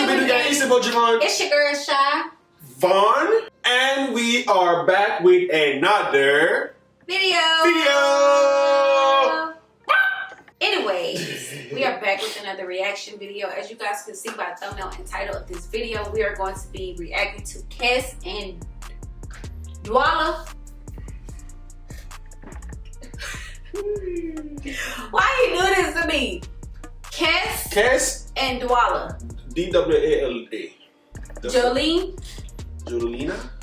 It's your girl, SyVon, and we are back with another video. Anyways, we are back with another reaction video. As you guys can see by the thumbnail and title of this video, we are going to be reacting to Kes and Dwala. Why you do this to me? Kes and Dwala. D-W-A-L-A. Jolene.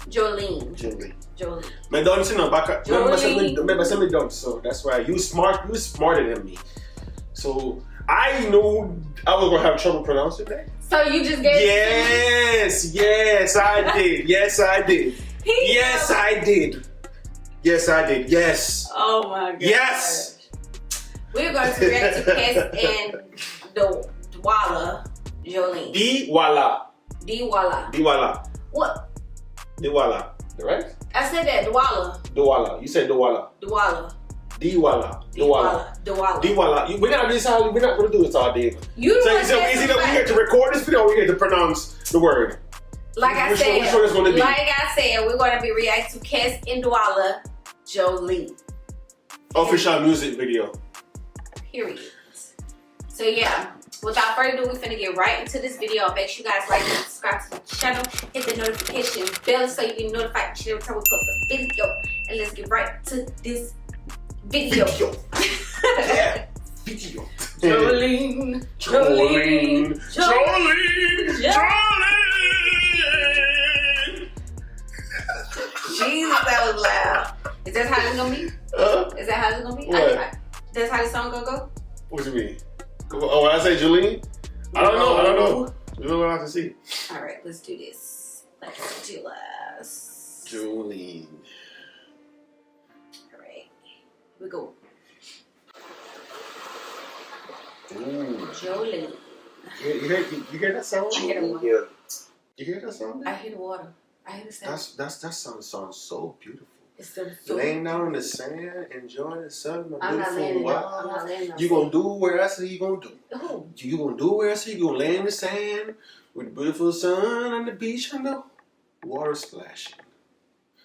Jolene. My don't see no back. Remember me don't. So that's why you smarter than me. So I know I was gonna have trouble pronouncing that. So you just gave Yes, I did. Yes, I did. Yes, I did. Yes, I did. Yes. Oh my god. Yes. We're going to react to Kes and Dwala. Jolene. Dwala. What? Dwala. Right? I said that. Dwala. You said Dwala. Dwala. We're not gonna do this all day. So is it we here to record this video or we here to pronounce the word? Like I said, we're gonna be reacting to Kes and Dwala Jolene. Official music video. Period. So yeah, without further ado, we're finna get right into this video. Make sure you guys like and subscribe to the channel. Hit the notification bell so you get notified every time we post a video. And let's get right to this video. Yeah. Video. Jolene. Jesus, that was loud. Is that how it's gonna be? Is that how it's gonna be? That's how the song gonna go? What do you mean? Oh, when I say Jolene? I don't know. We're gonna have to see. Alright, let's do this. Let's do this. Jolene. Alright. We go. Ooh. Jolene. You hear that sound? I hear the water. You hear that sound? I hear the water. I hear the sound. That sound sounds so beautiful. It's so laying down in the sand, enjoying the sun, I'm not laying no You gonna do where I say you gonna do. Who? You gonna do where I say you gonna lay in the sand with the beautiful sun on the beach and the water splashing.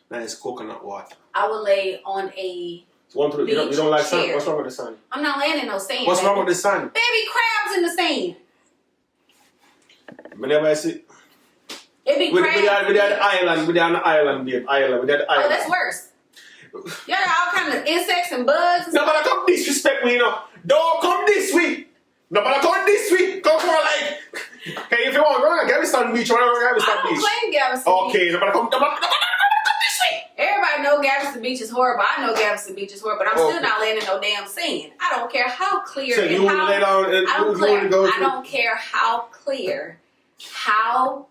Nice coconut water. I would lay on a beach you don't like chair. sun? What's wrong with the sun? I'm not laying in no sand. What's wrong with the sun? Baby crabs in the sand. Whenever I see It be crabs. We had the island, babe. Oh, that's worse. You got all kinds of insects and bugs. And nobody come disrespect me, you know. Don't come this week. Nobody come this week. Come for like. Okay, if you want, go to Galveston Beach. Galveston Beach. I don't claim Galveston Beach. Okay, nobody come this week. Everybody know Galveston Beach is horrible. I know Galveston Beach is horrible, but I'm still not laying in no damn sand. I don't care how clear so you and how. Lay down and I don't care how clear, how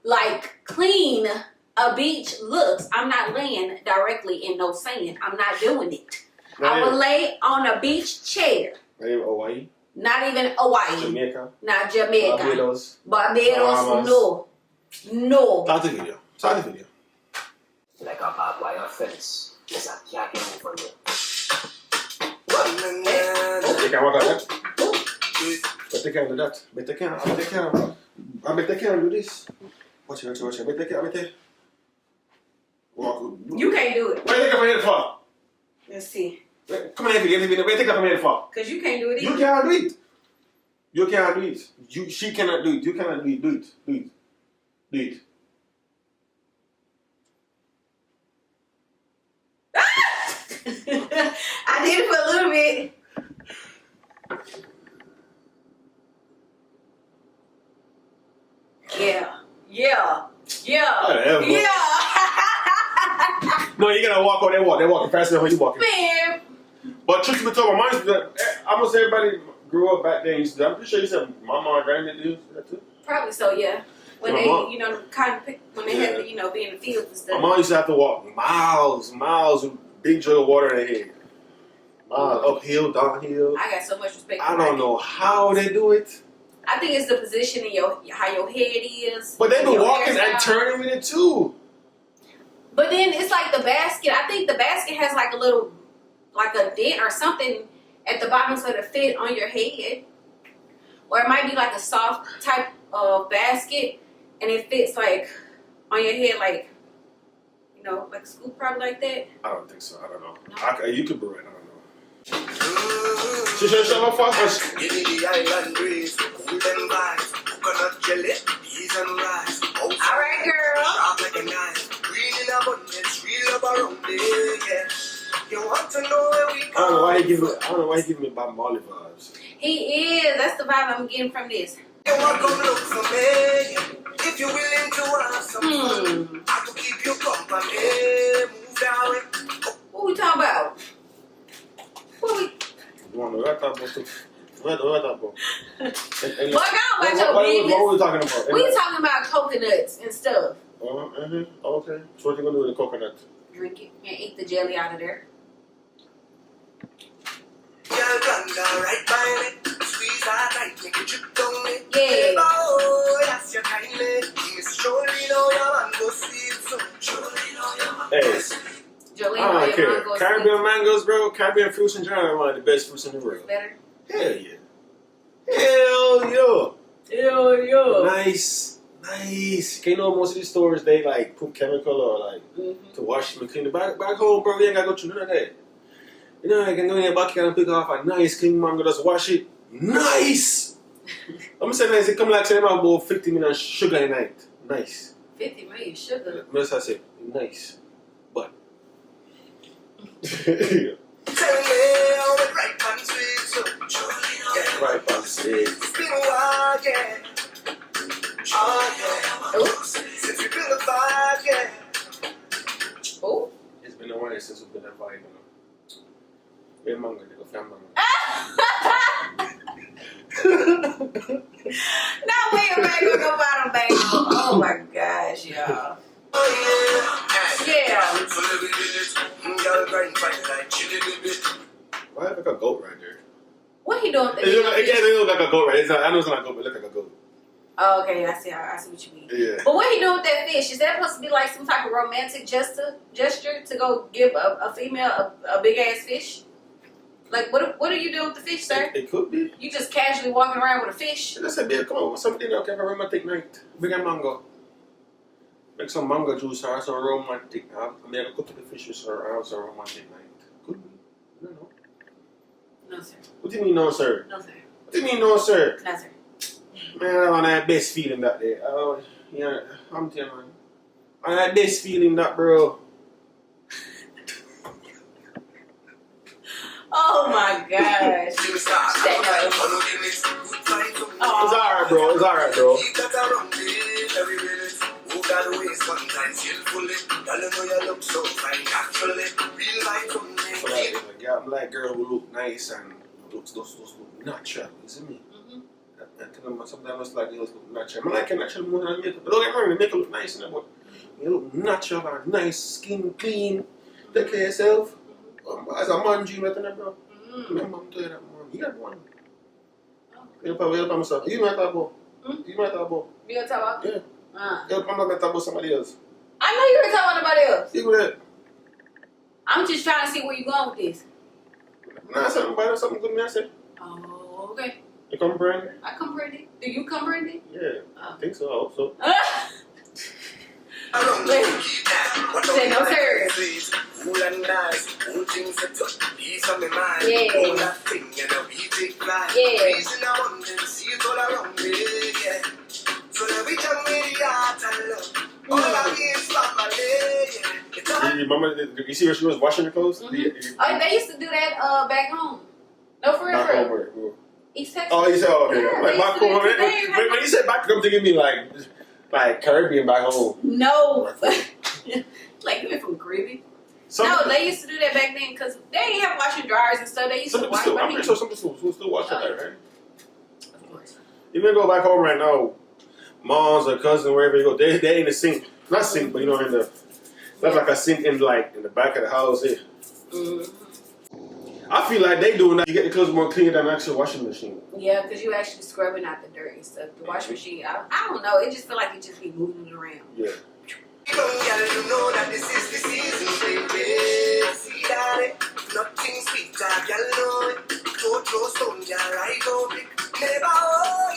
like clean a beach looks. I'm not laying directly in no sand. I'm not doing it. I will lay on a beach chair. Not even Hawaii? Not even Hawaii. Jamaica? Not Jamaica. Barbados? No. Start the video. Like a barbed wire fence. There's a cat over there. Okay, can I work on that? But they can't do that. But they can't. I bet they can't do this. Watch it. I bet they walk. You can't do it. What do you think I'm here for? Let's see. Come on, Anthony. What do you think I'm here for? Because you can't do it either. You can't do it. She cannot do it. You cannot do it. Do it. I did it for a little bit. Yeah. No, you gotta walk out. They're walking faster than when you walking. Man. But truth be told, my mom almost everybody grew up back then. I'm pretty sure you said my mom and granddad used that too. Probably so, yeah. When they, mom, when they had to, be in the fields and stuff. My mom used to have to walk miles with big jug of water in her head. Uphill, downhill. I got so much respect for I don't know how they do it. I think it's the position in how your head is. But they be walking and turning with it too. But then it's like the basket. I think the basket has like a little, like a dent or something at the bottom so to fit on your head. Or it might be like a soft type basket, and it fits like on your head, like you know, like a scoop probably like that. I don't think so. I don't know. No. You could be right. I don't know. She should show my fast. Give me the island breeze, cool them vibes, coconut jelly, peas and rice. All right, girl. Sharp like a knife, green in abundance, real love around it, yeah. You want to know where we come I don't know why he giving me Bob Marley vibes. He is. That's the vibe I'm getting from this. You want to come look for me, if you're willing to have some fun. I could keep you company, move down. What we talking about? What we? You want to know what I'm talking about? Boy, I don't about your business. What were we talking about? We talking about coconuts and stuff. Okay. So what you gonna do with the coconut? Drink it and eat the jelly out of there. Girl, right by me, squeeze her tight, make you drip down me. Yeah. Oh, that's your kindly. Miss Jolene, oh, your man go sweet, so Jolene, oh, your man go Hey. sweet. Jolene, I don't care. mango Caribbean mangoes, bro. Caribbean fruits in general are one of the best fruits in the world. better. Hell yeah. Hell yeah. Hell yeah. Nice. You know, most of these stores, they like put chemical or like to wash them and clean it. Back home, bro, you ain't gotta go through none of that. You know, I can go in your backyard and pick off a nice clean mango, just wash it. Nice! I'm gonna say nice, it come like saying about 50 million sugar a night. Nice. 50 million sugar. That's what I said. Nice. But. Tell me how it right and sweet, so Jolene, yeah. Right, boss. Yeah. It's been a while, yeah. Oh, yeah. Oh. Since we built a fire, yeah. Oh. It's been a while since we've been a vibe, you know. We're mango, nigga. Fam mango. Not way back on the bottom, baby. Oh my gosh, y'all. Oh, yeah. Yeah. So every minute, girl grind fine like chili baby. Why have like a goat right there? What he doing? It look like a goat, right? I know it's not a goat, but it look like a goat. Oh, okay, I see what you mean. Yeah. But what he doing with that fish? Is that supposed to be like some type of romantic gesture to go give a female a big ass fish? Like what are you doing with the fish, sir? It could be. You just casually walking around with a fish? I said, babe, come on, something else. Have a romantic night. Bring a mango. Make some mango juice or some romantic. I mean, I cook the fishes or have some romantic night. Could be. I don't know. No, sir. What do you mean, no, sir? No, sir. What do you mean, no, sir? No, sir. Man, I want that best feeling that day. Yeah, I'm telling you, man. I want that best feeling that, bro. Oh my gosh. It's alright, bro. It's alright, bro. Keep that around it every minute. Move that way sometimes skillfully. Y'all know you look so fine naturally. Real life from me. Yeah, I'm like girl who look nice and looks look natural. You see me? I tell them sometimes it's like they look natural. I like a natural more than makeup. But don't get me wrong, the makeup look nice, you know, but you look natural and nice, skin clean. Take care of yourself. As a man, you know, bro. My mom tell you that, man. You got one. You probably help myself. You might have about. You might have about. You gonna talk about? Yeah. Help my mom talk about somebody else. I know you were talking about nobody else. See what that? I'm just trying to see where you going with this. Nah, something good, man. I said. Oh, okay. You come, Brandy? I come Brandy. Do you come Brandy? Yeah. I think so. I hope so. Say no, sir. Cool and nice, cool things to touch, peace on my mind. Yeah. Cool that thing, you know, we take flight. Yeah. Peace in abundance, see it all around me, yeah. So that we can make the heart and love. All of me is family, yeah. Mama, you see where she was washing her clothes? Oh, they used to do that back home. No, for real. Back home where? East Texas. Oh, you said, oh, okay. Yeah, Like back home. they When you said back home, to give me like Caribbean back home. No. Like you went from Caribbean. No, they used to do that back then because they didn't have washing dryers and stuff. They used to wash. I'm pretty sure some people still wash that, right? Of course. Even go back home right now, moms or cousins, wherever you go, they in the sink. Not sink, but you know, in the that's like a sink in the back of the house. Yeah. I feel like they doing that. You get the clothes more clean than an actual washing machine. Yeah, because you actually scrubbing out the dirt and stuff. The washing machine, I don't know. It just feel like it just be moving it around. Yeah. You know that this is the season, baby. See that nothing sweet, y'all know it. Don't throw stone, y'all right on it. Never,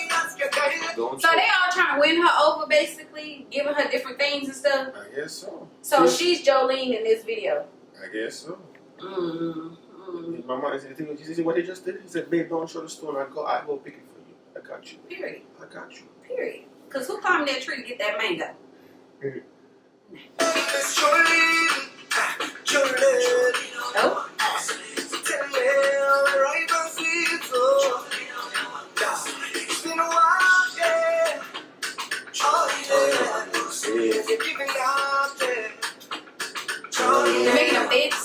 you ask your kind. Don't So you? they all trying to win her over, basically, giving her different things and stuff. I guess so. So she's Jolene in this video. I guess so. Mm-hmm. My mom said, you see what he just did? He said, babe, don't show the stone. I go pick it for you. I got you. Period. I got you. Period. Because who climbed that tree to get that mango? Period. Miss Jolene, Jolene. Oh. Tell me how right and sweet, so. It's been a while, yeah. Oh, yeah. You're giving out, yeah. You're making a fix?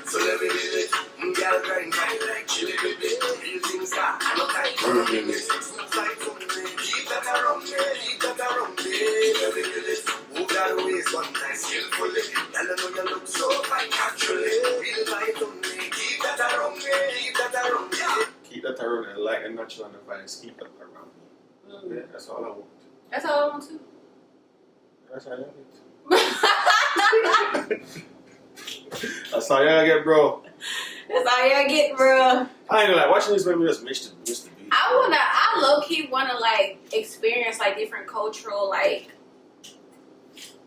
So let me do it. Girl, grind like chili, baby. Real things are no time for me. Keep that around me. Keep that around me. Let me do this. Move that waist one time skillfully. Girl, I know you look so fine naturally. Real light on me. Keep that around me. Keep that around me. Keep that around and like a natural and a vibes. Keep that around me. Yeah, that's all I want. That's all I want to. That's all I want. That's all y'all get, bro. That's all y'all get, bro. I ain't gonna lie, watching this movie just missed the beat. I low-key wanna like experience like different cultural like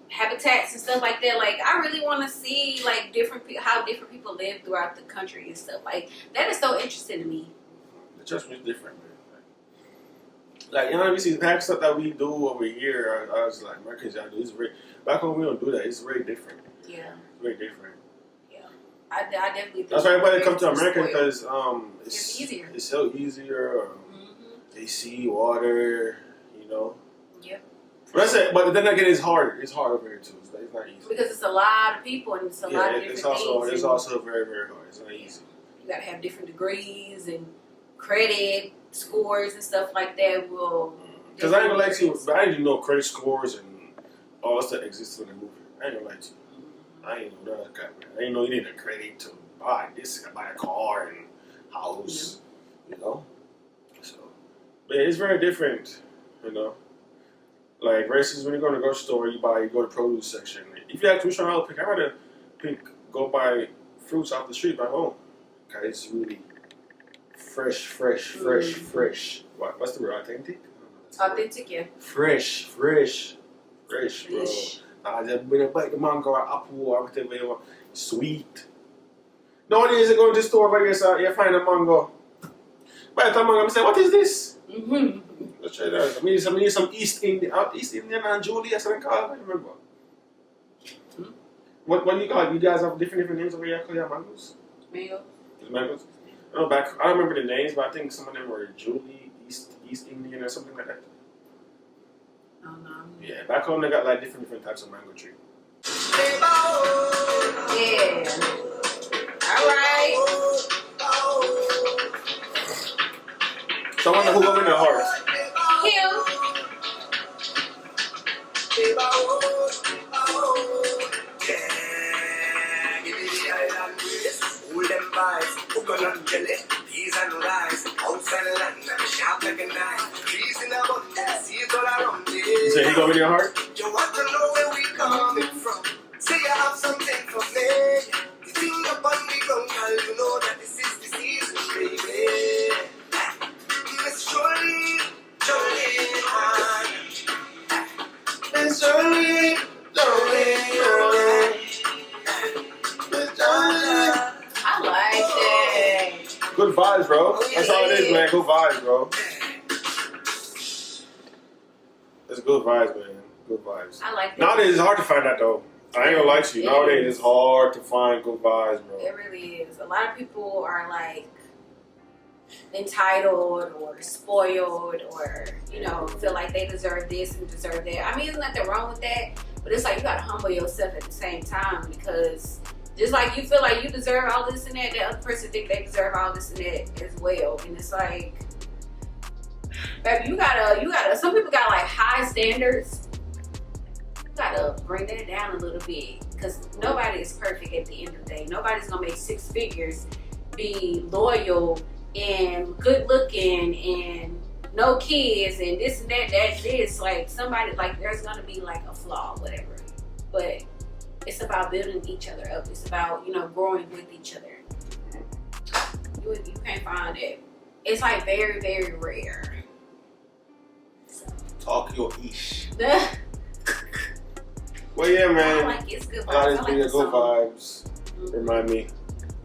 habitats and stuff like that. Like I really wanna see like how different people live throughout the country and stuff. Like that is so interesting to me. It just was different, man. Like, you know, you see the type of stuff that we do over here, I was like, Americans, y'all do. It's very, back home, we don't do that. It's very different. Yeah. It's very different. I definitely think That's why everybody come to America spoiled. because It's easier. It's so easier. Mm-hmm. AC, water, you know. Yep. But then again, it's hard. It's hard over here too. It's not easy. Because it's a lot of people and it's a lot of different it's things. also very, very hard. It's not easy. You gotta have different degrees and credit scores and stuff like that. Because I ain't gonna lie to you, but I didn't know credit scores and all that stuff existed in the movie. I ain't gonna lie to you. I ain't know that guy, man. I didn't know you need a credit to buy this, buy a car and house, you know. So, but it's very different, you know. Like versus when you go to the grocery store, you go to the produce section. If you have to try to pick, I'd rather go buy fruits off the street by home. Cause it's really fresh. What's the word? Authentic. Authentic, yeah. Fresh, bro. Fresh. I just been bite the mango or apple or whatever you want. Sweet. Nowadays you go to the store, but you find a mango. By the time I'm say, what is this? Mm-hmm. Let's try that. I need some East Indian and Julie, that's what I call it. I remember. What do you call it? You guys have different names over here. Call your mangoes? Mango. Mangoes? I don't remember the names, but I think some of them were Julie, East Indian or something like that. Oh no. Yeah, back home they got like different types of mango tree. Yeah. Alright. So I wonder who won in the heart. Him. Coconut jelly, peas and rice, outside land, sharp like a knife, trees in abundance, seeds all around me. You say he go in your heart? You want to know where we coming from? Say you have something for me. The thing upon the ground, girl, you know that this is the season, baby. Miss Jolene, Miss Jolene, Miss Jolene. I like that. Good vibes, bro. That's all it is, man. Good vibes, bro. It's good vibes, man. Good vibes. I like that. Nowadays, it's hard to find that, though. I ain't gonna lie to you. Nowadays, it's hard to find good vibes, bro. It really is. A lot of people are like entitled or spoiled or, you know, feel like they deserve this and deserve that. I mean, there's nothing wrong with that, but it's like you gotta humble yourself at the same time because just like you feel like you deserve all this and that, the other person think they deserve all this and that as well. And it's like, baby, you gotta, some people got like high standards. You gotta bring that down a little bit because nobody is perfect at the end of the day. Nobody's gonna make six figures, be loyal and good looking and no kids and this and that, this. Like somebody, like there's gonna be like a flaw, whatever. But it's about building each other up. It's about, you know, growing with each other. You can't find it. It's like very, very rare. Tokyo-ish. Well, yeah, man. I like it. It's good A lot vibes. of I these like the good song. vibes. Remind me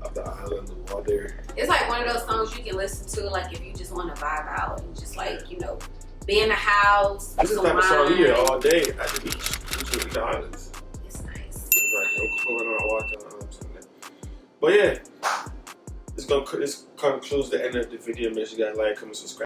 of the island, the water. It's like one of those songs you can listen to, like if you just want to vibe out and just like, you know, be in the house. This is the type of song you hear all day at the beach, usually the islands. It's nice. Like coconut water or something. But yeah, this concludes the end of the video. Make sure you guys like, comment, subscribe.